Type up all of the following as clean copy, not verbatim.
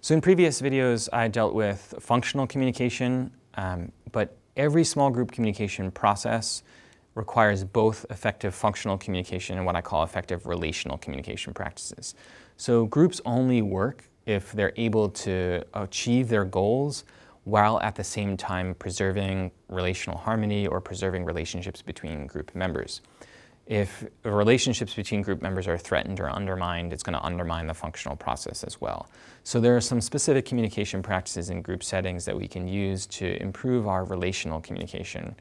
So in previous videos, I dealt with functional communication, but every small group communication process requires both effective functional communication and what I call effective relational communication practices. So groups only work if they're able to achieve their goals while at the same time preserving relational harmony or preserving relationships between group members. If relationships between group members are threatened or undermined, it's going to undermine the functional process as well. So there are some specific communication practices in group settings that we can use to improve our relational communication.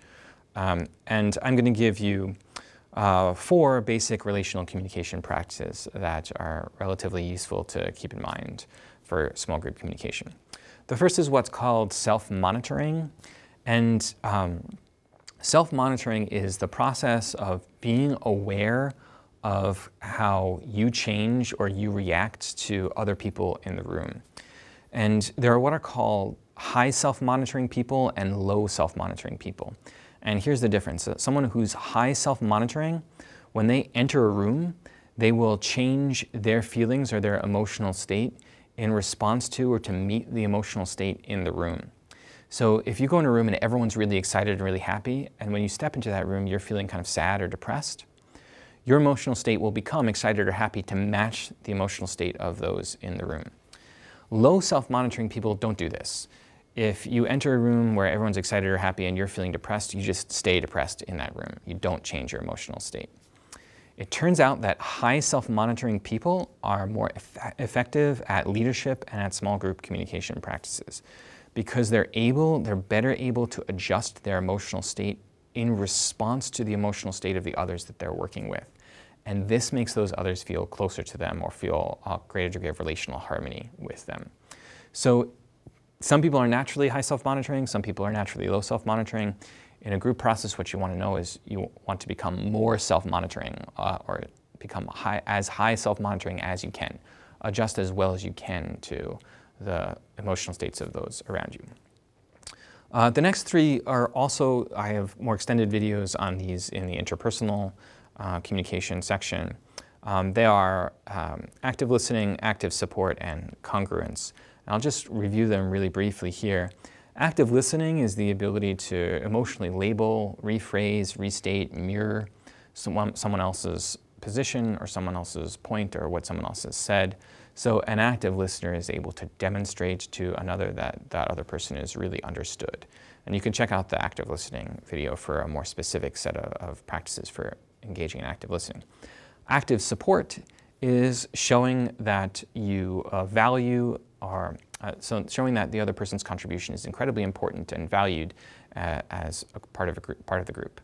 And I'm going to give you 4 basic relational communication practices that are relatively useful to keep in mind for small group communication. The first is what's called self-monitoring. And self-monitoring is the process of being aware of how you change or you react to other people in the room. And there are what are called high self-monitoring people and low self-monitoring people. And here's the difference. Someone who's high self-monitoring, when they enter a room, they will change their feelings or their emotional state in response to or to meet the emotional state in the room. So if you go in a room and everyone's really excited and really happy, and when you step into that room, you're feeling kind of sad or depressed, your emotional state will become excited or happy to match the emotional state of those in the room. Low self-monitoring people don't do this. If you enter a room where everyone's excited or happy and you're feeling depressed, you just stay depressed in that room. You don't change your emotional state. It turns out that high self-monitoring people are more effective at leadership and at small group communication practices, because they're better able to adjust their emotional state in response to the emotional state of the others that they're working with. And this makes those others feel closer to them or feel a greater degree of relational harmony with them. So some people are naturally high self-monitoring, some people are naturally low self-monitoring. In a group process, what you want to know is you want to become more self-monitoring or become as high self-monitoring as you can. Adjust as well as you can to the emotional states of those around you. The next 3 are also, I have more extended videos on these in the interpersonal communication section. They are active listening, active support, and congruence. And I'll just review them really briefly here. Active listening is the ability to emotionally label, rephrase, restate, mirror someone else's position or someone else's point or what someone else has said. So an active listener is able to demonstrate to another that that other person is really understood. And you can check out the active listening video for a more specific set of practices for engaging in active listening. Active support is showing that you value or so showing that the other person's contribution is incredibly important and valued as a part of the group.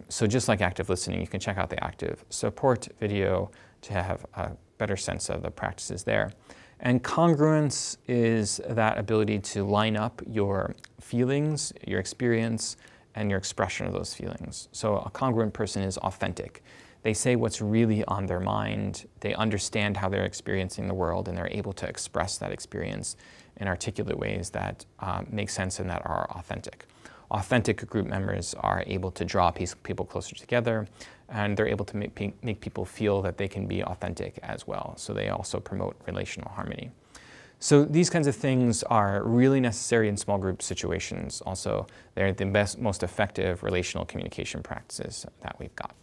So just like active listening, you can check out the active support video to have a better sense of the practices there. And congruence is that ability to line up your feelings, your experience, and your expression of those feelings. So a congruent person is authentic. They say what's really on their mind, they understand how they're experiencing the world, and they're able to express that experience in articulate ways that make sense and that are authentic. Authentic group members are able to draw people closer together, and they're able to make people feel that they can be authentic as well. So they also promote relational harmony. So these kinds of things are really necessary in small group situations. Also, they're the most effective relational communication practices that we've got.